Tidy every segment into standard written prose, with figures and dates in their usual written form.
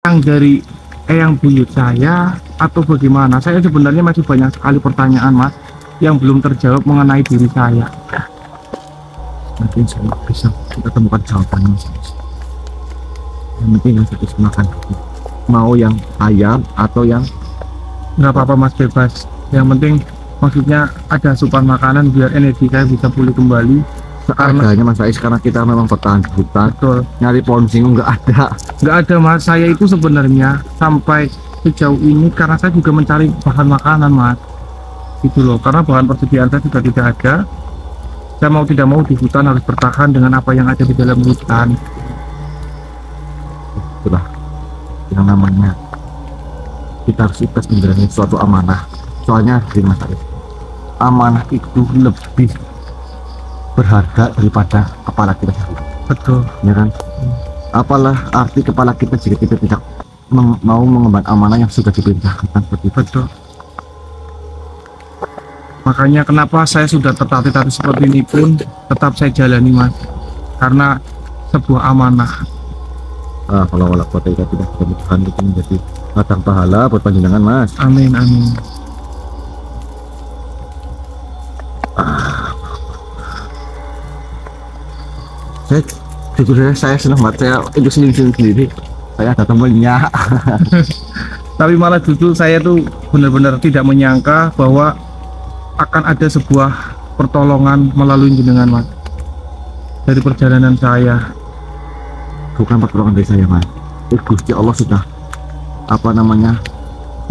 yang dari yang buyut saya atau bagaimana? Saya sebenarnya masih banyak sekali pertanyaan mas yang belum terjawab mengenai diri saya. Mungkin saya bisa kita temukan jawabannya. Yang penting yang saya makan dulu. Mau yang ayam atau yang Nggak apa-apa mas, bebas. Yang penting maksudnya ada asupan makanan biar energi saya bisa pulih kembali. seadanya Mas Ais, karena kita memang bertahan di hutan. Betul. Nyari pohon singgung nggak ada. Nggak ada mas, saya itu sebenarnya sampai sejauh ini karena saya juga mencari bahan makanan mas, gitu loh. Karena bahan persediaan saya juga tidak ada. Saya mau tidak mau di hutan harus bertahan dengan apa yang ada di dalam hutan. Itulah yang namanya kita harus ikhlas menjalani suatu amanah. Soalnya di Mas Ais, amanah itu lebih berharga daripada kepala kita sendiri. Betul. Ya kan? Apalah arti kepala kita jika kita tidak mau mengemban amanah yang sudah diperintahkan seperti itu. Betul. Makanya kenapa saya sudah tertatih-tatih seperti ini pun tetap saya jalani mas, karena sebuah amanah. Kalau kota kita tidak mudah-mudahan itu menjadi ladang pahala buat panjenengan Mas. Amin amin. Saya jujur saya senang banget, saya itu senyum-senyum sendiri. Saya ada temennya. Tapi malah justru saya tuh benar-benar tidak menyangka bahwa akan ada sebuah pertolongan melalui jenengan mas dari perjalanan saya. Bukan pertolongan dari saya Mas, Gusti Allah sudah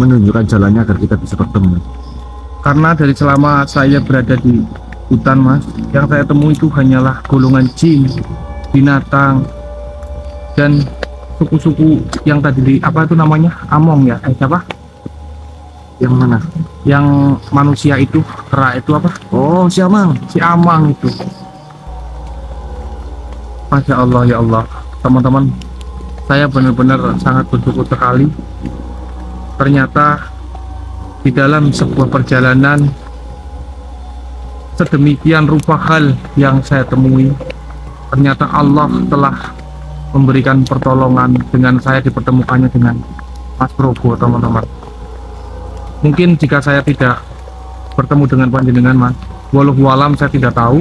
menunjukkan jalannya agar kita bisa bertemu. Karena dari selama saya berada di hutan mas, yang saya temui itu hanyalah golongan jin, binatang, dan suku-suku yang tadi di apa itu namanya Among ya, siapa? Yang mana? Yang manusia itu kera itu apa? Oh, si Amang. Si Amang itu. Masya Allah ya Allah, teman-teman, saya benar-benar sangat bersyukur sekali. Ternyata di dalam sebuah perjalanan sedemikian rupa hal yang saya temui, ternyata Allah telah memberikan pertolongan dengan saya dipertemukannya dengan Mas Probo, teman-teman. Mungkin jika saya tidak bertemu dengan panjenengan mas, walau alam saya tidak tahu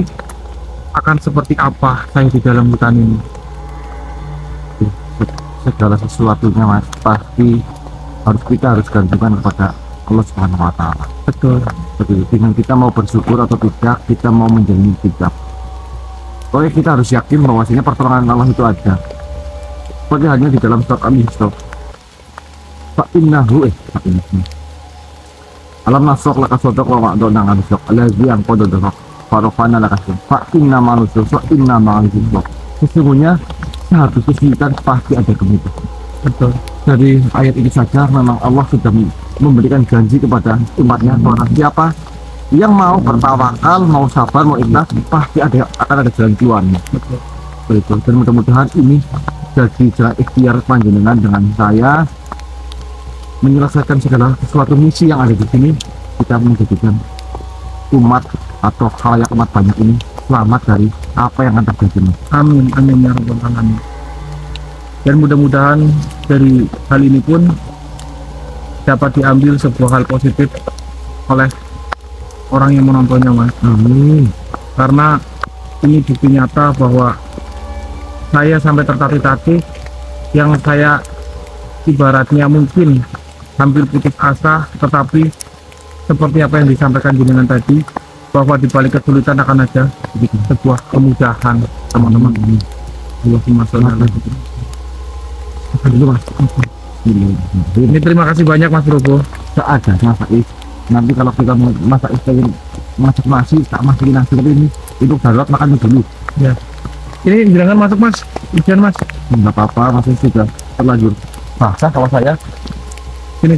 akan seperti apa saya di dalam hutan ini. Segala sesuatunya Mas pasti kita harus gantungkan kepada Allah Subhanahu wa Ta'ala. Betul. Jadi dengan kita mau bersyukur atau tidak, kita mau menjalani tidak, pokoknya kita harus yakin bahwasanya pertolongan Allah itu ada. Seperti halnya di dalam surat Al-Isra, fa'innahu alam nasraq laka sadaq wa ma'dona nganusok alazi yang kododok farofana laka fa'inna manusok fa'inna ma'anusok. Sesungguhnya satu kesulitan pasti ada kemudahan. Betul. Dari ayat ini saja memang Allah sudah memberikan janji kepada umatnya, orang siapa yang mau bertawakal, mau sabar, mau ikhlas, pasti akan ada jalan keluarnya. Betul. Dan mudah-mudahan ini jadi jalan ikhtiar panjenengan dengan saya menyelesaikan segala sesuatu misi yang ada di sini. Kita menjadikan umat atau khalayak umat banyak ini selamat dari apa yang akan terjadi. Amin amin ya rabbal alamin. Dan mudah-mudahan dari hal ini pun dapat diambil sebuah hal positif oleh orang yang menontonnya mas. Amin. Karena ini bukti nyata bahwa saya sampai tertatih-tatih, yang saya ibaratnya mungkin hampir putus asa, tetapi seperti apa yang disampaikan jenengan tadi, bahwa di balik kesulitan akan ada sebuah kemudahan, teman-teman. Allahumma sholli ala Dulu Mas. Ini terima kasih banyak Mas Probo. Seadanya Faiz. Nanti kalau kita mau masak pengen masak nasi, tak masukin nasi seperti ini, itu darurat makan dulu. Ya. Ini jangan masuk Mas, hujan Mas. Enggak apa-apa, masih sudah terlanjur basah kalau saya. Sini.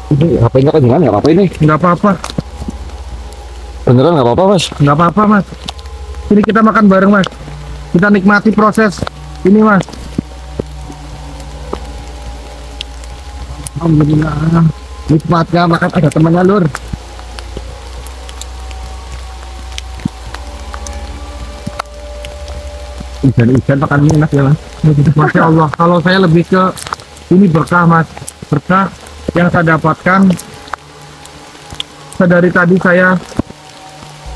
Ini HP-nya kan gimana? Nggak apa-apa ini. Nggak apa-apa. Beneran nggak apa-apa Mas? Nggak apa-apa Mas. Sini kita makan bareng Mas. Kita nikmati proses ini Mas. Alhamdulillah. Nikmatnya makan ada temannya lur. hujan makan mie enak ya mas. Masya Allah, kalau saya lebih ke ini berkah mas, berkah yang saya dapatkan. Sedari tadi saya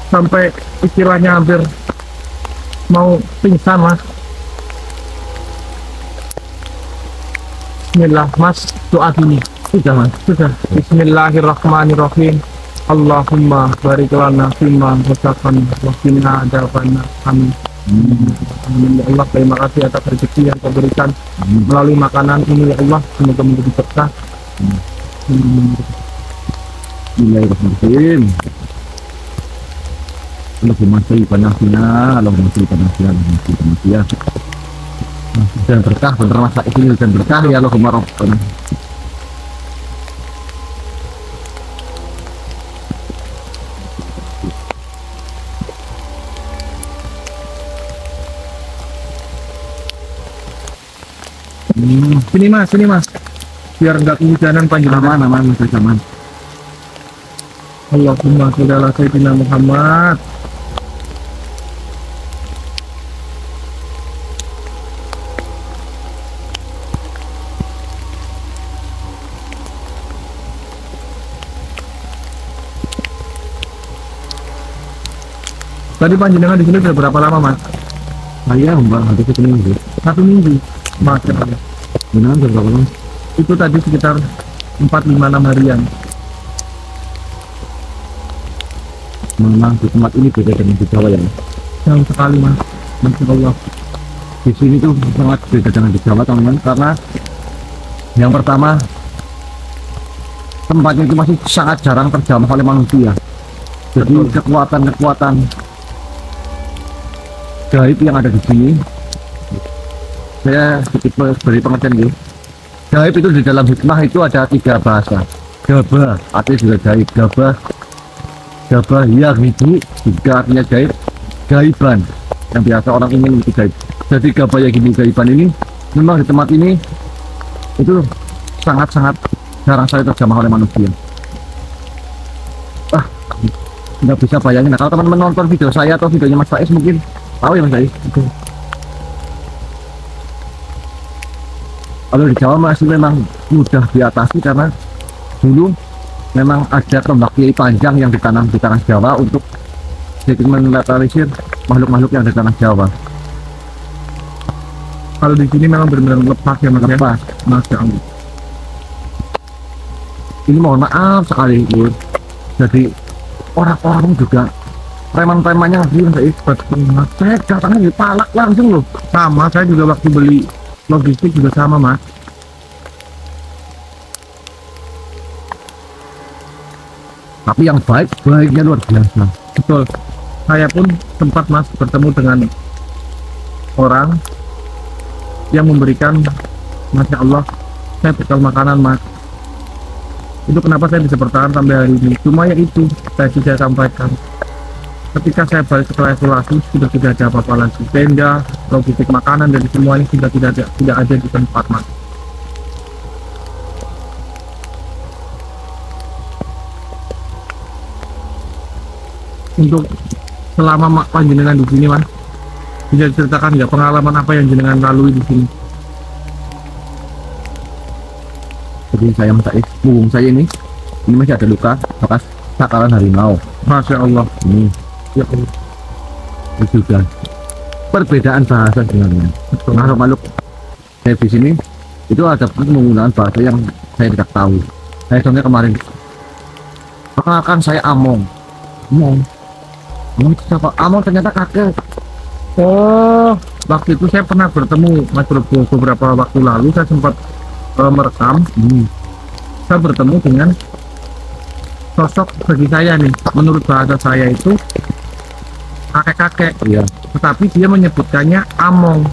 sampai istilahnya hampir mau pingsan mas. Bismillah mas, doa gini. Sudah mas. Sudah. Bismillahirrahmanirrahim. Allahumma barik lana fima razaqtana wa qina adzabannar. Amin. Amin ya Allah, terima kasih atas rezeki yang kau berikan melalui makanan ini ya Allah, semoga menjadi berkah. Bismillahirrahmanirrahim. Allahumma sholli ala nabiyyina, Allahumma sholli ala nabiyyina. Dan berkah bener masa ini dan berkah ya Allahumma rabbana. Sini mas, biar enggak kehujanan panjenengan. Aman aman. Allahumma sholli ala sayyidina Muhammad. Tadi panjenengan di sini sudah berapa lama mas? Saya mbak habis itu minggu. 1 minggu. Masya Allah. Benar berapa lama? Itu tadi sekitar 4-5-6 harian. Memang di tempat ini beda dengan di Jawa ya. Jauh sekali mas. Masya Allah. Di sini tuh sangat beda dengan di Jawa teman-teman, karena yang pertama tempatnya itu masih sangat jarang terjamah oleh manusia. Jadi kekuatan gaib yang ada di sini, saya sedikit beri pengertian gitu. Gaib itu di dalam hikmah itu ada 3 bahasa. Gaba artinya juga gaib, gaba ya gitu juga artinya gaib, gaiban yang biasa orang ingin itu gaib. Jadi gaba ya gini gaiban ini memang di tempat ini itu sangat-sangat jarang sekali terjamah oleh manusia. Nggak bisa bayangin. Nah, kalau teman-teman nonton video saya atau videonya Mas Faiz mungkin tahu ya Mas Faiz. Kalau di Jawa masih memang mudah diatasi karena dulu memang ada tombak kiai panjang yang ditanam di tanah Jawa untuk sedikit menetralisir makhluk-makhluk yang ada di tanah Jawa. Kalau di sini memang benar-benar lepas ya mas. Lepas. Masya Allah. Ini mohon maaf sekali Bu. Jadi orang-orang juga preman-premannya ngasih saya datangnya dipalak langsung loh. Sama, saya juga waktu beli logistik juga sama mas. Tapi yang baiknya luar biasa. Betul. Saya pun sempat mas bertemu dengan orang yang memberikan, Masya Allah, saya bekal makanan mas. Itu kenapa saya bisa bertahan sampai hari ini. Cuma ya itu saya sampaikan, ketika saya balik setelah isolasi sudah tidak ada apa-apa lagi. Tenda, logistik makanan dan semuanya sudah tidak ada di tempat mas. Untuk selama panjenengan di sini mas, bisa diceritakan nggak pengalaman apa yang jenengan lalui di sini? Jadi saya punggung saya ini masih ada luka bekas sakaran harimau. Masya Allah. Ini Ya Allah. itu juga perbedaan bahasa sebenarnya. Makhluk-makhluk saya di sini itu ada penggunaan bahasa yang saya tidak tahu. Saya contohnya kemarin perkenalkan saya Among itu siapa? Among ternyata kakek. Oh, waktu itu saya pernah bertemu mas beberapa waktu lalu. Saya sempat merekam. Saya bertemu dengan sosok bagi saya nih, menurut bahasa saya itu kakek-kakek. Iya. Tetapi dia menyebutkannya Among.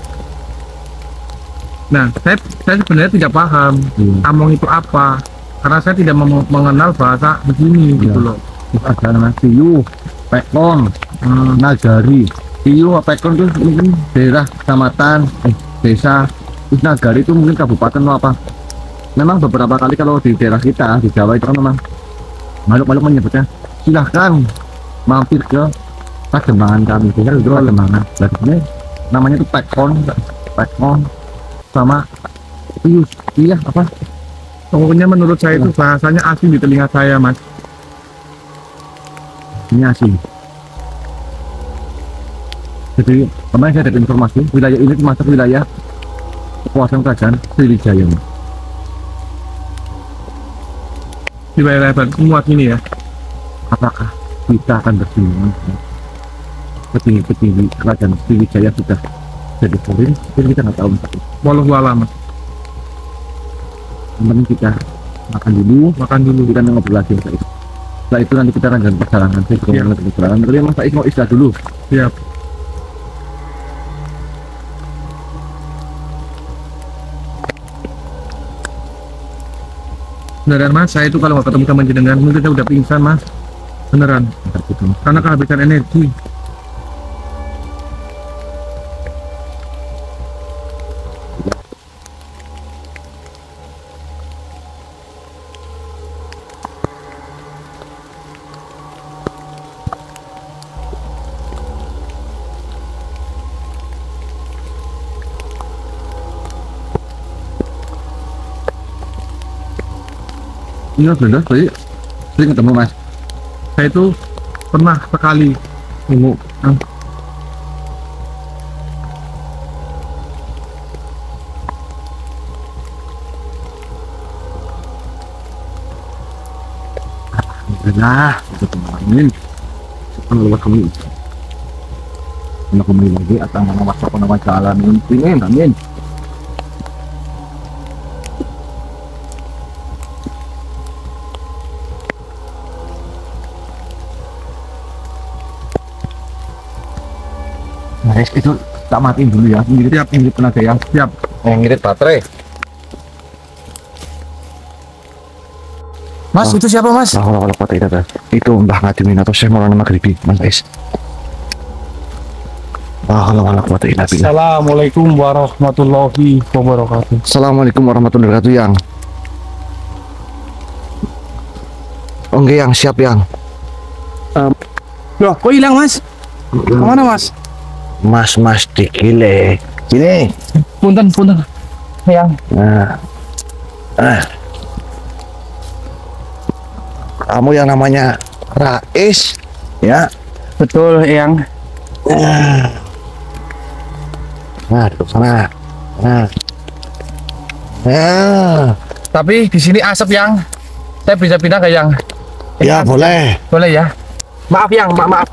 Nah, saya sebenarnya tidak paham Among itu apa, karena saya tidak mengenal bahasa begini gitu loh. Ada nama Tiyu, Pekon, Nagari. Tiyu, Pekon itu mungkin daerah kecamatan, desa. Terus Nagari itu mungkin kabupaten atau apa. Memang beberapa kali kalau di daerah kita di Jawa itu kan memang makhluk-makhluk menyebutnya silahkan mampir ke Pademangan kami. Kita itu Pademangan. Berarti namanya tuh Pekon sama Pius. Iya apa? Pokoknya menurut saya itu bahasanya asing di telinga saya, Mas. Ini asing. Jadi kemarin saya dapat informasi wilayah ini termasuk wilayah kekuasaan kerajaan Sriwijaya. Di wilayah semua sini ya. Apakah kita akan berjuang? Petinggi-petinggi kerajaan Sriwijaya sudah jadi poin, jadi kita nggak tahu. Walau alam, Mas. Yang penting kita makan dulu, kita ngobrol lagi Mas Ais. Setelah itu nanti kita lanjut perjalanan. Saya juga mau lanjut perjalanan, tapi Mas Ais mau istirahat dulu. Siap. Beneran, Mas, saya itu kalau nggak ketemu sama jenengan mungkin saya udah pingsan, Mas. Beneran. Karena kehabisan energi. Iya benar, saya sering ketemu Mas. Saya itu pernah sekali Tunggu. Alhamdulillah, amin. Subhanallah kami. Nak kembali lagi atau nama WhatsApp nama jalan ini, amin. Nah, itu tak matiin dulu ya. Ngirit tenaga ya. siap. Ngirit baterai. Mas, itu siapa Mas? Kalau kota itu Mbah Ngadimin atau Syekh Maulana Maghribi, Mas Ais. Kalau kota itu. Assalamualaikum warahmatullahi wabarakatuh. Assalamualaikum warahmatullahi wabarakatuh yang. Oh enggak yang siap yang. Loh, kok hilang Mas? Kemana Mas? Mas dikile. Sini. Punten. Yang. Kamu yang namanya Rais, ya? Betul, Yang. Nah, duduk sana. Nah. Tapi di sini asap Yang. Saya bisa pindah ke Yang? Ya, boleh. Boleh ya? Maaf Yang, maaf.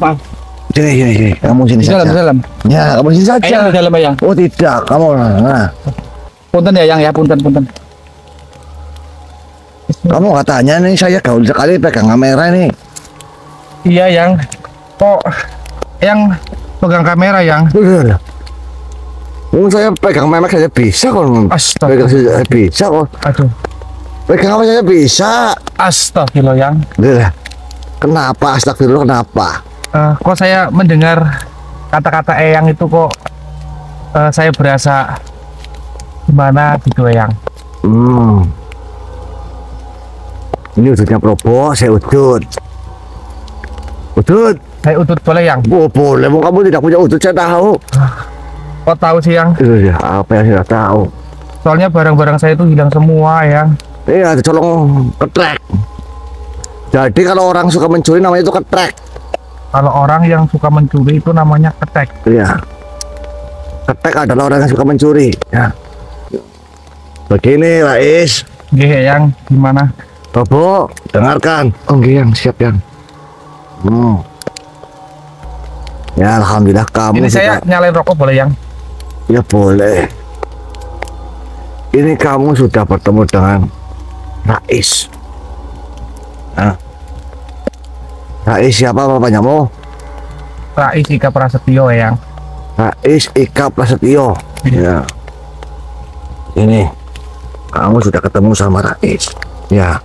Sini. Kamu sini Di saja. dalam. Ya, kamu sini saja. Yang di dalam ya, Yang. Oh, tidak. Kamu nah. Punten ya Yang ya, punten. Kamu katanya nih saya gaul sekali pegang kamera nih. Iya Yang. Kok Yang pegang kamera Yang? Saya pegang memek saja bisa kok. Astaga. Pegang saja bisa kok. Aduh. Pegang apa saja bisa. Astagfirullah Yang. Kenapa? Astagfirullah kenapa? Kok saya mendengar kata-kata Eyang itu kok saya berasa gimana gitu Eyang. Ini udutnya Probo, saya udut. Saya udut boleh Yang? Oh, boleh, mau kamu tidak punya udut saya tahu. Kok tahu sih Yang? Ya, apa yang saya tahu? Soalnya barang-barang saya itu hilang semua Yang. Iya, colong ketrek. Jadi kalau orang suka mencuri namanya itu ketrek. Kalau orang yang suka mencuri itu namanya ketek. Iya. Ketek adalah orang yang suka mencuri. Ya. Begini, Rais. Oke Yang, gimana? Bobo, dengarkan. Oh, yang siap yang. Ya, alhamdulillah kamu. Ini saya nyalain rokok boleh Yang? Ya boleh. Ini kamu sudah bertemu dengan Rais. Rais siapa bapaknya mau? Rais Ika Prasetyo Yang. Rais Ika Prasetyo. Ya. Ini kamu sudah ketemu sama Rais. Ya.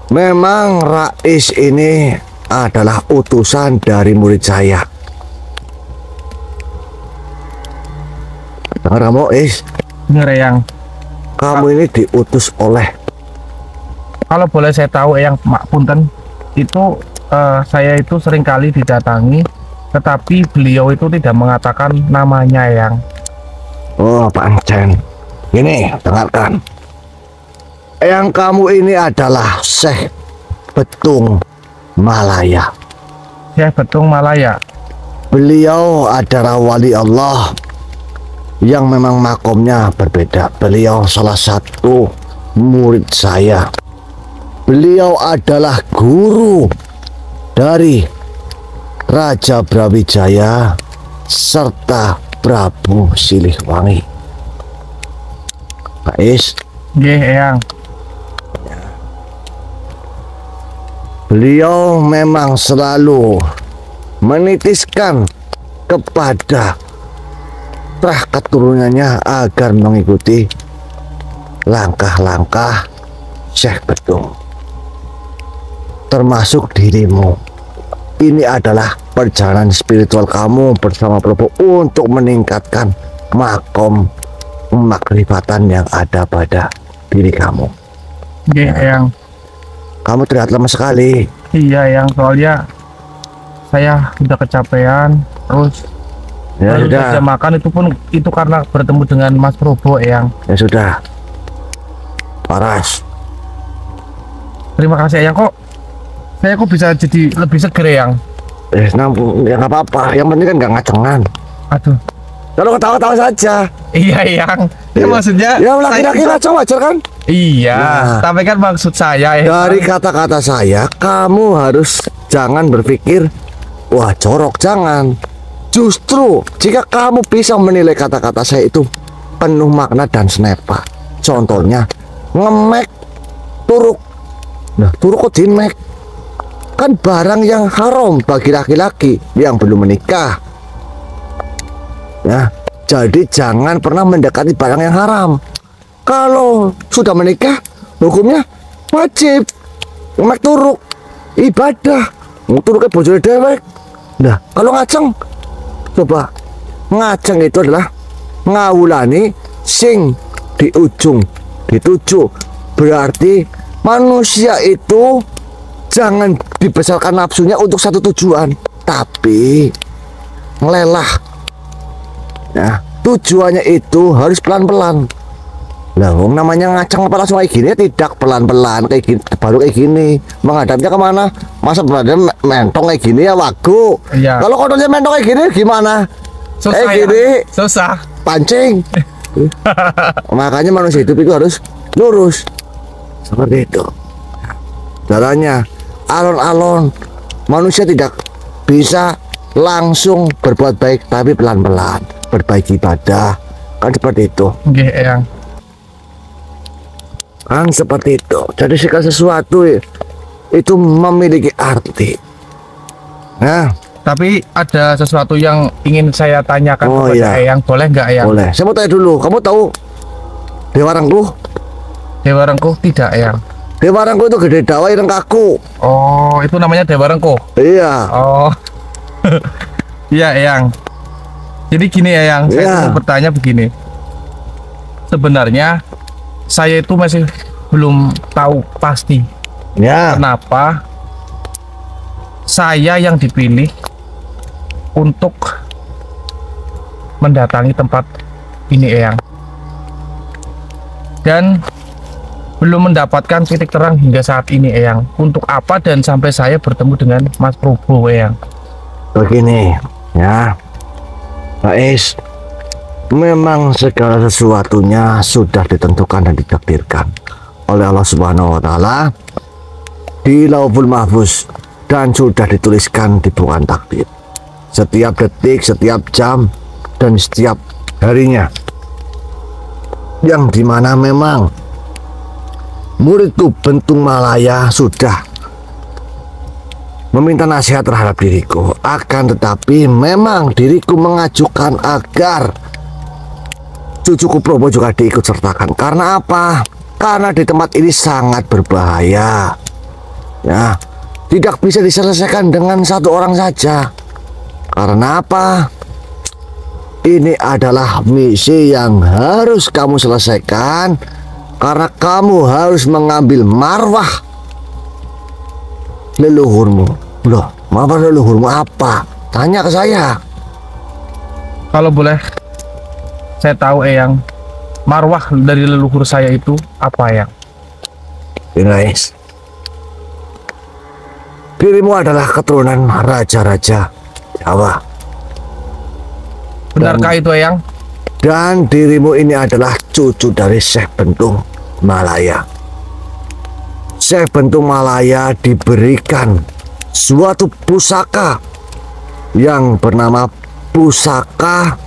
Memang Rais ini adalah utusan dari murid saya. Dengar kamu, Bener Yang. Kamu ini diutus oleh. Kalau boleh saya tahu Yang, Mak Punten, itu saya itu seringkali didatangi tetapi beliau itu tidak mengatakan namanya, Eyang. Oh, pancen. Ini, dengarkan. Yang kamu ini adalah Syekh Betung Malaya. Syekh Betung Malaya. Beliau adalah wali Allah yang memang makomnya berbeda. Beliau salah satu murid saya. Beliau adalah guru dari Raja Brawijaya serta Prabu Siliwangi. Pak Is, Nggih, Eyang. beliau memang selalu menitiskan kepada keturunannya agar mengikuti langkah-langkah Syekh Betung, termasuk dirimu. Ini adalah perjalanan spiritual kamu bersama Prabu untuk meningkatkan makom kemakrifatan yang ada pada diri kamu. Nggih, Eyang. Kamu terlihat lemah sekali. Iya, Eyang, soalnya saya udah kecapean, terus Ya baru sudah, saja makan itu pun itu karena bertemu dengan Mas Probo, Eyang. ya sudah. Paras. Terima kasih, Eyang. Saya kok bisa jadi lebih seger, Eyang. Ya nggak apa-apa. Yang penting kan nggak ngacengan. Aduh. Kalau ketawa-tawa saja. Iya, Eyang. Ya, Iya. maksudnya Ya laki-laki ngaceng wajar kan? iya, Nah. tapi kan maksud saya, Eyang. Dari kata-kata saya, kamu harus jangan berpikir, wah jorok, jangan. Justru jika kamu bisa menilai kata-kata saya itu penuh makna dan senepa. Contohnya, ngemek turuk. Nah, turuk kok dimek? Kan barang yang haram bagi laki-laki yang belum menikah. Nah, jadi jangan pernah mendekati barang yang haram. Kalau sudah menikah, hukumnya wajib ngemek turuk, ibadah, turuknya bojone dewek. Nah, kalau ngaceng, coba ngaceng itu adalah ngawulani sing di ujung dituju. Berarti manusia itu jangan dibesarkan nafsunya untuk satu tujuan, tapi ngelelah. Nah, tujuannya itu harus pelan-pelan. Lah, wong namanya ngaceng apa langsung kayak gini? Tidak, pelan-pelan kayak gini, baru kayak gini. Menghadapnya kemana? Masa berada mentong kayak gini ya wagu. Iya. Kalau kotornya mentong kayak gini gimana? Susah, kayak gini Eyang. Susah. pancing. Makanya manusia hidup itu harus lurus seperti itu. Caranya alon-alon. Manusia tidak bisa langsung berbuat baik, tapi pelan-pelan berbaik ibadah. Kan seperti itu. Nggih, Eyang. Kan seperti itu. Jadi segala sesuatu itu memiliki arti. Nah, Tapi ada sesuatu yang ingin saya tanyakan Oh, kepada iya. Eyang, boleh nggak, Eyang? boleh. Saya mau tanya dulu. Kamu tahu Dewa Rengkuh? Dewa Rengkuh tidak, Eyang. Dewa Rengkuh itu gede dawai dan kaku. Oh, itu namanya Dewa Rengkuh. Iya. Oh. Iya, Eyang. Jadi gini, Eyang, saya Iya. mau bertanya begini. Sebenarnya saya itu masih belum tahu pasti Ya. kenapa saya yang dipilih untuk mendatangi tempat ini, Eyang. Dan belum mendapatkan titik terang hingga saat ini, Eyang. Untuk apa dan sampai saya bertemu dengan Mas Probo, Eyang. Begini, ya. Pak Is, memang segala sesuatunya sudah ditentukan dan ditakdirkan oleh Allah Subhanahu wa taala di Lauhul Mahfuz dan sudah dituliskan di buku takdir. Setiap detik, setiap jam dan setiap harinya. Yang dimana memang muridku Betung Malaya sudah meminta nasihat terhadap diriku, akan tetapi memang diriku mengajukan agar cucuku Probo juga diikut sertakan. Karena apa? Karena di tempat ini sangat berbahaya. Ya, tidak bisa diselesaikan dengan satu orang saja. Karena apa? Ini adalah misi yang harus kamu selesaikan. Karena kamu harus mengambil marwah leluhurmu. Loh, marwah leluhurmu apa? Tanya ke saya. Kalau boleh saya tahu Eyang, marwah dari leluhur saya itu apa Eyang? Guys, dirimu adalah keturunan raja-raja Jawa. Benarkah itu Eyang? Dan dirimu ini adalah cucu dari Syekh Bentung Malaya. Syekh Bentung Malaya diberikan suatu pusaka yang bernama Pusaka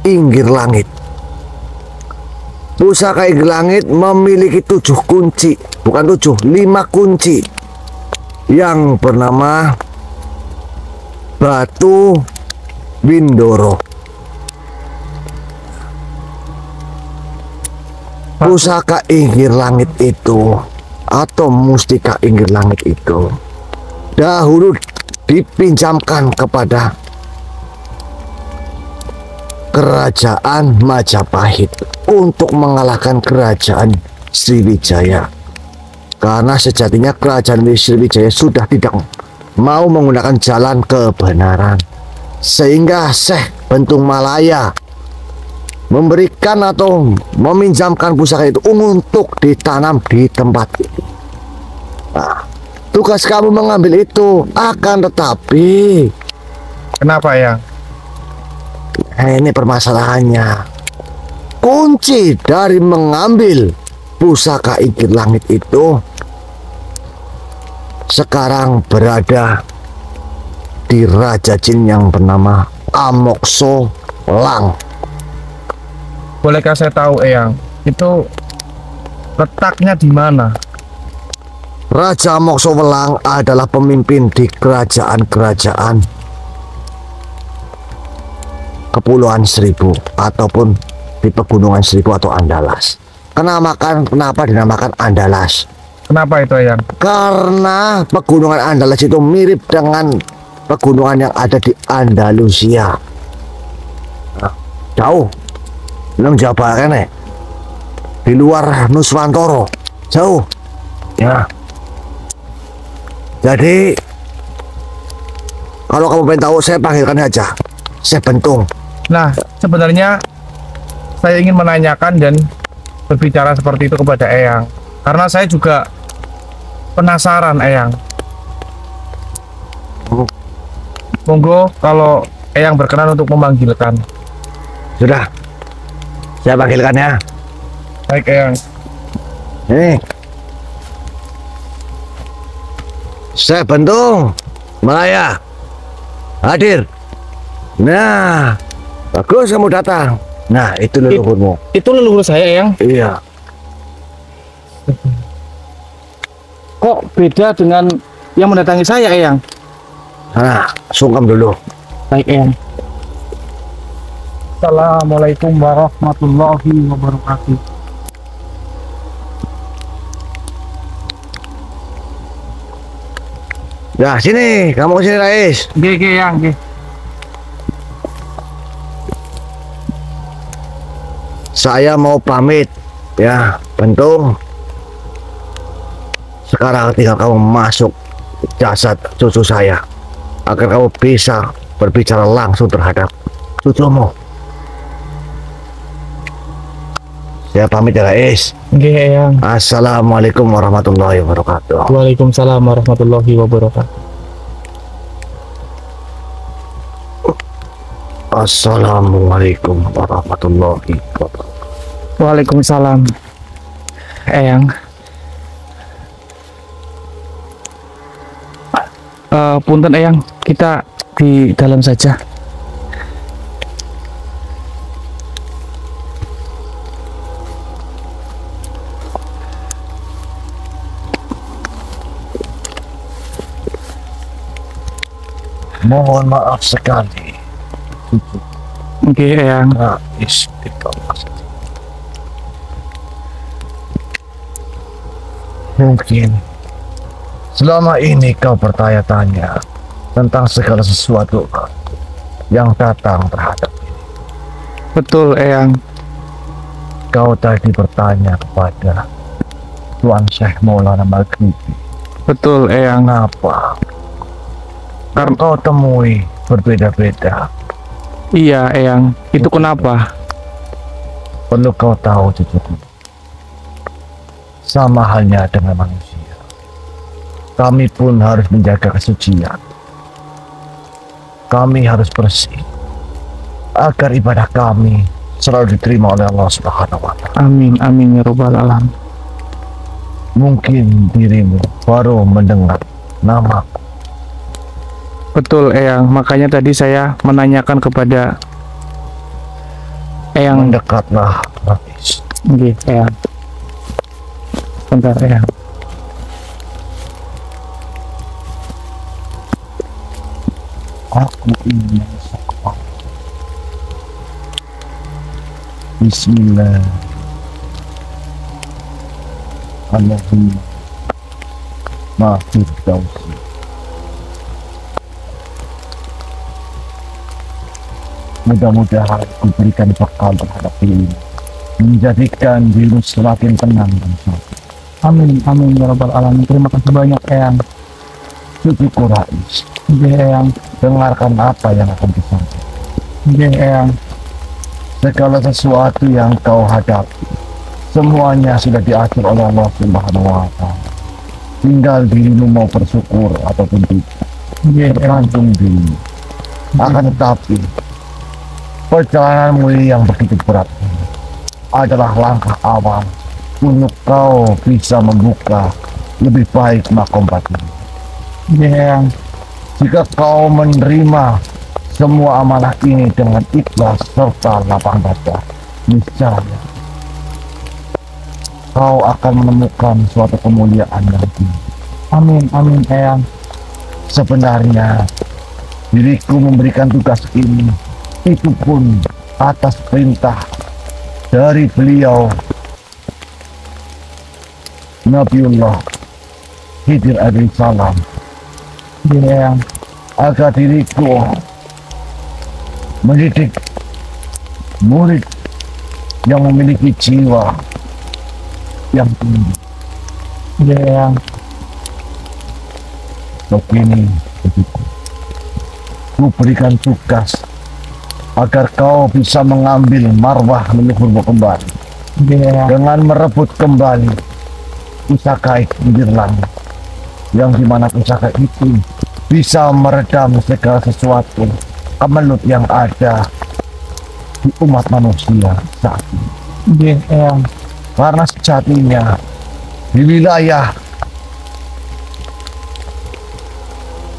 Inggir Langit. Pusaka Inggir Langit memiliki 7 kunci, bukan 7, 5 kunci yang bernama Batu Bindoro. Pusaka Inggir Langit itu atau Mustika Inggir Langit itu dahulu dipinjamkan kepada Kerajaan Majapahit untuk mengalahkan Kerajaan Sriwijaya. Karena sejatinya Kerajaan Sriwijaya sudah tidak mau menggunakan jalan kebenaran, sehingga Syekh Bentung Malaya memberikan atau meminjamkan pusaka itu untuk ditanam di tempat ini. Nah, tugas kamu mengambil itu, akan tetapi Kenapa Eyang? ini permasalahannya. Kunci dari mengambil pusaka Inggir Langit itu sekarang berada di Raja Jin yang bernama Amokso Lang. Bolehkah saya tahu Eyang, itu letaknya di mana? Raja Amokso Lang adalah pemimpin di kerajaan-kerajaan Kepulauan Seribu ataupun di Pegunungan Seribu atau Andalas. Kenapa dinamakan Andalas? Kenapa itu Eyang? Karena Pegunungan Andalas itu mirip dengan pegunungan yang ada di Andalusia. Nah, jauh. Belum Jawa kan di luar Nuswantoro, jauh ya. Jadi kalau kamu pengen tahu, saya panggilkan aja Syekh Bentung. Nah, sebenarnya saya ingin menanyakan dan berbicara seperti itu kepada Eyang karena saya juga penasaran Eyang. Monggo kalau Eyang berkenan untuk memanggilkan. Sudah, saya panggilkan ya. Baik Eyang. Ini Syekh Bentung Malaya hadir. Nah, bagus kamu datang. Nah, itu leluhurmu. Itu leluhur saya Eyang. Iya. Kok beda dengan yang mendatangi saya Eyang? Nah, sungkem dulu. Baik Eyang. Assalamualaikum warahmatullahi wabarakatuh. Ya, sini, kamu sini Rais. Nggih Eyang, nggih. Saya mau pamit ya, Bentung. Sekarang tinggal kamu masuk jasad cucu saya agar kamu bisa berbicara langsung terhadap cucumu. Saya pamit ya Rais. Nggih Eyang. Assalamualaikum warahmatullahi wabarakatuh. Waalaikumsalam warahmatullahi wabarakatuh. Assalamualaikum warahmatullahi wabarakatuh. Waalaikumsalam. Eyang. Punten Eyang, kita di dalam saja. Mohon maaf sekali. Oke Eyang. Nah, istiqomah. Mungkin selama ini kau bertanya-tanya tentang segala sesuatu yang datang terhadap ini. Betul Eyang. Kau tadi bertanya kepada Tuan Syekh Maulana Maghribi. Betul Eyang. Kenapa? Karena kau temui berbeda-beda. Iya, Eyang. Itu kenapa? Perlu kau tahu, cucuku. Sama halnya dengan manusia. Kami pun harus menjaga kesucian. Kami harus bersih agar ibadah kami selalu diterima oleh Allah Subhanahu wa Ta'ala. Amin, amin ya Rabbal Alamin. Mungkin dirimu baru mendengar nama. Betul, Eyang. Makanya tadi saya menanyakan kepada Eyang. Mendekatlah, Nafis. Nggih, Eyang. Bentar, Eyang. Aku ingin mengesahkan. Bismillah. Allahumma maafir dausi. Mudah-mudahan kuberikan bekal terhadap ilmu, menjadikan dirimu semakin tenang dan sabar. Amin, amin ya Rabbal Alamin. Terima kasih banyak, Eyang. Cucuku Rais, Nggih, Eyang. dengarkan apa yang akan disampaikan. Nggih, Eyang. Segala sesuatu yang kau hadapi, semuanya sudah diatur oleh Allah Subhanahu wa Ta'ala. Tinggal dirimu mau bersyukur ataupun tidak, Nggih, Eyang. tergantung dirimu. Akan tetapi, perjalananmu yang begitu berat ini adalah langkah awal untuk kau bisa membuka lebih baik makom batin. Nggih, Eyang. Jika kau menerima semua amanah ini dengan ikhlas serta lapang dada, niscaya kau akan menemukan suatu kemuliaan yang tinggi. Amin, amin, Eyang. Sebenarnya diriku memberikan tugas ini itu pun atas perintah dari beliau Nabiullah Khidir alaihi salam, Nggih, Eyang. agar diriku mendidik murid yang memiliki jiwa yang tinggi. Nggih, Eyang. Begini, begitu. Ku berikan tugas agar kau bisa mengambil marwah leluhurmu kembali Nggih, Eyang. dengan merebut kembali pusaka Khidir langit, yang dimana pusaka itu bisa meredam segala sesuatu kemelut yang ada di umat manusia saat ini. Nggih, Eyang. Karena sejatinya di wilayah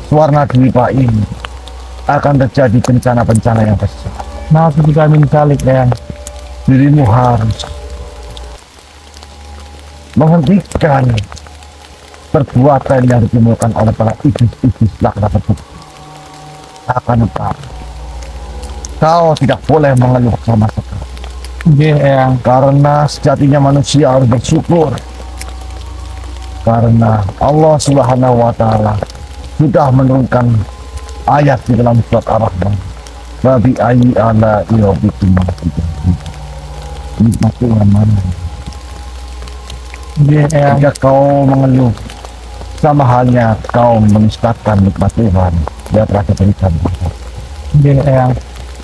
Swarnadwipa ini akan terjadi bencana-bencana yang besar. Nah, ketika min salik, Eyang. Dirimu harus menghentikan perbuatan yang ditimbulkan oleh para iblis-iblis laknat tersebut. Akan tetapi kau tidak boleh mengeluh sama sekali, Nggih, Eyang. karena sejatinya manusia harus bersyukur karena Allah Subhanahu wa Ta'ala sudah menurunkan ayat di dalam surat Ar-Rahman, babi ayyi ala rabbikum nikmat Tuhan mana. Nggih, Eyang. Jika kau mengeluh, sama halnya kau menistakan nikmat Tuhan yang telah diberikan. Nggih, Eyang.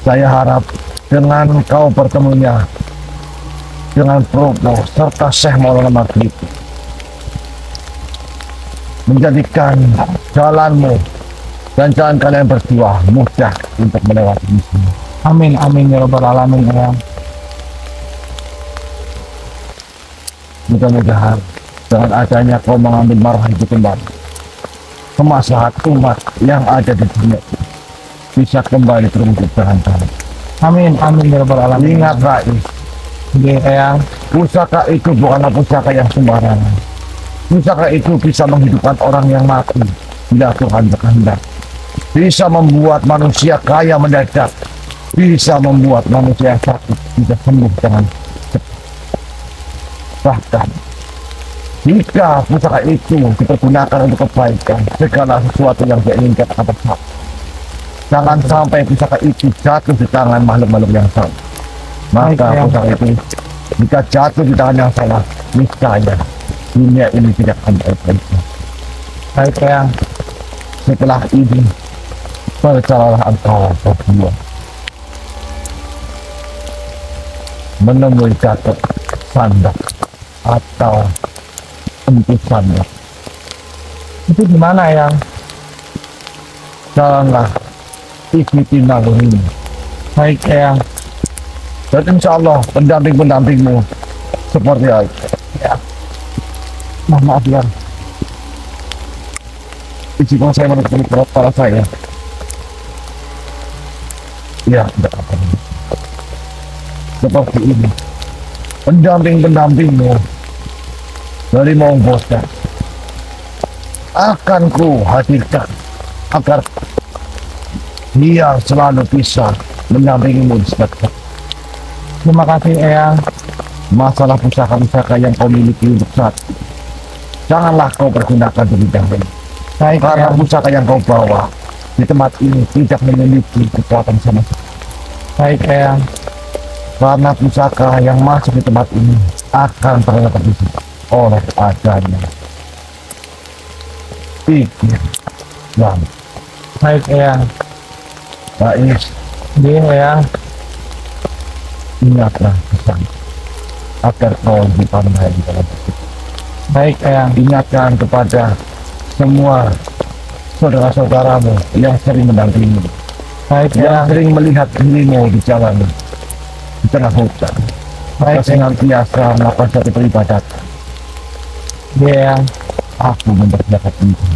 Saya harap dengan kau bertemunya dengan Probo serta Syekh Maulana Maghrib menjadikan jalanmu dan jalan kalian berdua mudah untuk melewati ini semua. Amin, amin ya Rabbal Alamin, Eyang. Mudah-mudahan dengan adanya kau mengambil marwah itu kembali, kemaslahat umat yang ada di dunia bisa kembali terwujud dengan baik. Amin, amin ya Rabbal Alamin. Ingat Rais, Nggih, Eyang. pusaka itu bukanlah pusaka yang sembarangan. Pusaka itu bisa menghidupkan orang yang mati bila Tuhan berkehendak. Bisa membuat manusia kaya mendadak. Bisa membuat manusia sakit bisa sembuh dengan cepat. Bahkan jika pusaka itu dipergunakan untuk kebaikan, segala sesuatu yang dia inginkan akan tercapai. Jangan sampai pusaka itu jatuh di tangan makhluk-makhluk yang salah. Maka Baik, Eyang. pusaka itu jika jatuh di tangan yang salah, niscaya dunia ini tidak akan baik-baik. Baik, Eyang. Setelah ini Bercaralah engkau berdua menemui Gatot Sandak atau Empu Sandak. Itu gimana yang? Janganlah ikuti nalur ini. Baik yang. Dan insya Allah pendamping-pendampingmu seperti itu. Ya. Maaf ya. Izinkan saya menutup kepala saya. Ya, tidak apa. Seperti ini. Pendamping-pendampingmu dari Monggoda akan ku hadirkan agar dia selalu bisa mendampingimu di setiap saat. Terima kasih Eyang. Masalah pusaka-pusaka yang kau miliki untuk saat ini, janganlah kau pergunakan terlebih dahulu. Baik Karena Eyang. pusaka yang kau bawa di tempat ini tidak memiliki kekuatan sama sekali. Baik Eyang. Karena pusaka yang masuk di tempat ini akan terlepas oleh adanya pikir dan Baik Eyang. Bais. Dia Eyang. Ingatlah pesan agar kau dipandai dalam hidup. Baik Eyang. Ingatkan kepada semua saudara-saudaramu yang sering mendampingi, Baik yang Eyang. sering melihat dirimu di jalan di tengah hutan. Baik Maka senantiasa melakukan satu peribadatan. Dia Eyang. Aku mempersiapkan itu.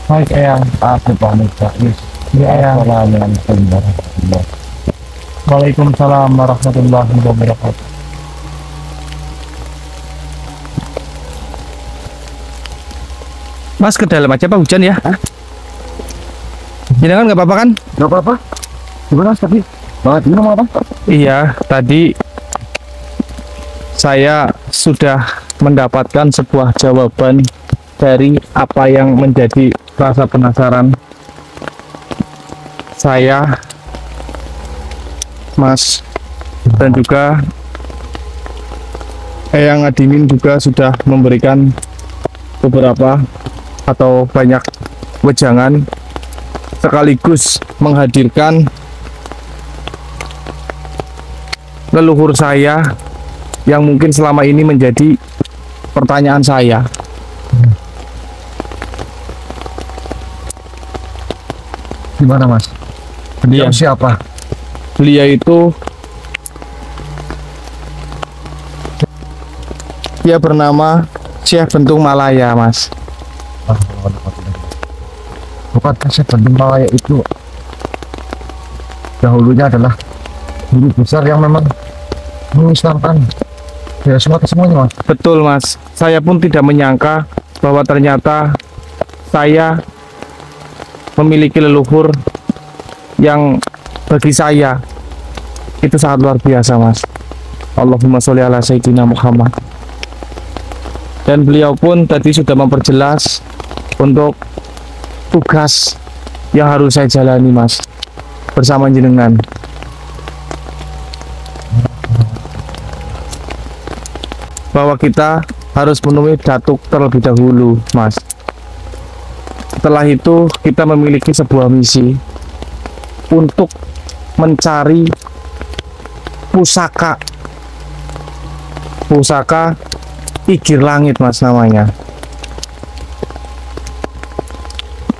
Baik Eyang. Aku pamit Bais. Dia Eyang. Assalamualaikum warahmatullahi wabarakatuh. Waalaikumsalam warahmatullahi wabarakatuh. Mas ke dalam aja Pak, hujan ya. Jangan nggak apa-apa kan? Gak apa-apa. Gimana Mas tadi? Banget ini ngomong apa? Iya, tadi saya sudah mendapatkan sebuah jawaban dari apa yang menjadi rasa penasaran saya, Mas, dan juga Eyang Adimin juga sudah memberikan beberapa atau banyak wejangan sekaligus menghadirkan leluhur saya yang mungkin selama ini menjadi pertanyaan saya. Gimana Mas? Beliau Iya. siapa? Beliau itu dia bernama Syekh Bentung Malaya, Mas. Bukankah Syekh Bentung Malaya itu dahulunya adalah guru besar yang memang mengislamkan ya semuanya Mas? Betul, Mas. Saya pun tidak menyangka bahwa ternyata saya memiliki leluhur yang bagi saya itu sangat luar biasa, Mas. Allahumma sholli ala sayyidina Muhammad. Dan beliau pun tadi sudah memperjelas untuk tugas yang harus saya jalani, Mas, bersama jenengan. Bahwa kita harus menemui datuk terlebih dahulu, Mas. Setelah itu kita memiliki sebuah misi untuk mencari pusaka Igir Langit, Mas, namanya.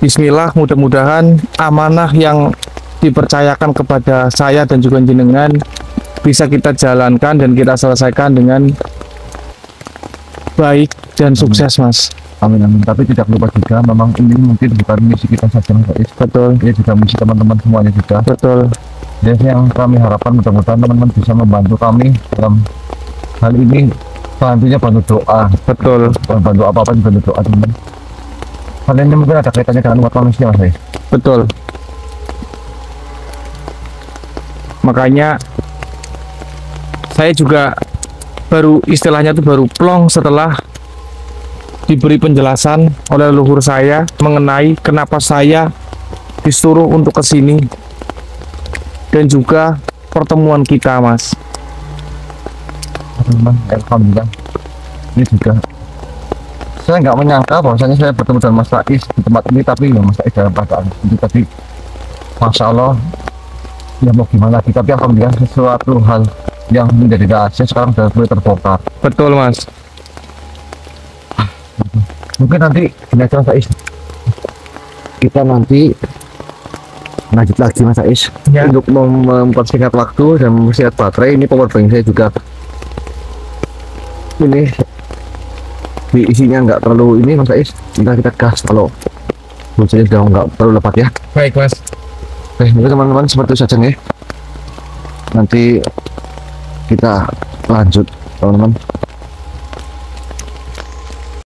Bismillah, mudah-mudahan amanah yang dipercayakan kepada saya dan juga jenengan bisa kita jalankan dan kita selesaikan dengan baik dan sukses, Mas. Amin amin. Tapi tidak lupa juga memang ini mungkin bukan misi kita saja Mas Bais. Betul, Ya juga misi teman-teman semuanya juga. betul, Jadi yang kami harapkan mudah-mudahan teman-teman bisa membantu kami dalam hal ini. Bantunya bantu doa, betul. bantu apa-apa juga bantu doa teman. Hal ini mungkin ada kaitannya dengan umat manusia Mas Bais. Betul. Makanya saya juga baru istilahnya itu baru plong setelah diberi penjelasan oleh leluhur saya mengenai kenapa saya disuruh untuk kesini dan juga pertemuan kita, Mas. Teman-teman, alhamdulillah. Ini juga saya nggak menyangka bahwasanya saya bertemu dengan Mas Bais di tempat ini, tapi ya Mas Bais dalam keadaan itu tadi Masya Allah, ya mau gimana lagi, tapi alhamdulillah sesuatu hal yang menjadi rahasia sekarang sudah mulai terbongkar. Betul Mas. Mungkin nanti gini aja Mas Ais, kita nanti lanjut lagi Mas Ais Ya. untuk mempersingkat waktu dan mempersingkat baterai. Ini power bank saya juga ini isinya nggak terlalu ini Mas Ais, kita gas kalau bocornya sudah nggak terlalu lebat ya. Baik Mas. Oke, mungkin teman-teman seperti itu saja nih. Nanti kita lanjut teman-teman.